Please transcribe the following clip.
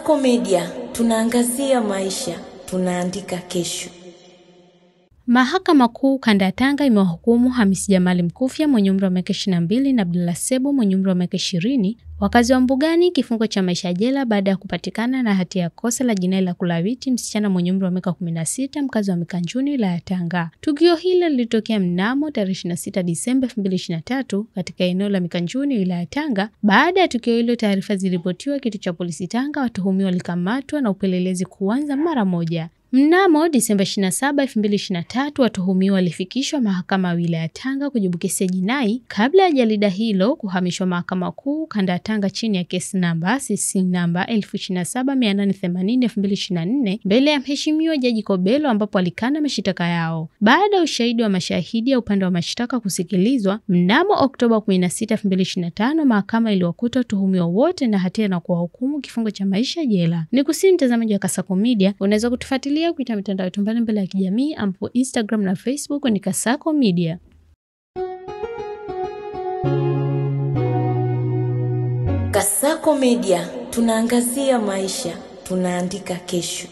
Kasako Media, tunaangazia maisha, tunaandika kesho. Mahakama Kuu Kanda ya Tanga imewahukumu Hamisi Jamali Mkufya mwenye umri wa miaka 22 na Abdullah Sebo mwenye umri wa miaka 20, wakazi wa Mbugani, kifungo cha maisha jela baada ya kupatikana na hatia ya kosa la jinai la kulawiti msichana mwenye umri wa miaka 16 mkazi wa Mikanjuni ya Tanga. Tukio hilo lilitokea mnamo tarehe 26 Disemba 2023 katika eneo la Mikanjuni ya Tanga. Baada ya tukio hilo, taarifa ziliripotiwa kituo cha polisi Tanga, watuhumiwa walikamatwa na upelelezi kuanza mara moja. Mnamo Disemba 27, 2023 watuhumiwa walifikishwa mahakama ya wilaya ya Tanga kujibu kesi ya jinai kabla ya jalida hilo kuhamishwa Mahakama Kuu Kanda ya Tanga chini ya kesi namba CC namba 27880/2024 mbele ya Mheshimiwa Jaji Kobelo, ambapo alikana mashitaka yao. Baada ya ushahidi wa mashahidi ya upande wa mashtaka kusikilizwa, mnamo Oktoba 16, 2025 mahakama iliwakuta watuhumiwa wote na hatia na kuwahukumu kifungo cha maisha jela. Nikusihi mtazamaji wa Kasako Media, unaweza kutufuatilia kupitia mitandao yetu mbalimbali ya kijamii ambapo Instagram na Facebook ni Kasako Media. Kasako Media, tunaangazia maisha, tunaandika kesho.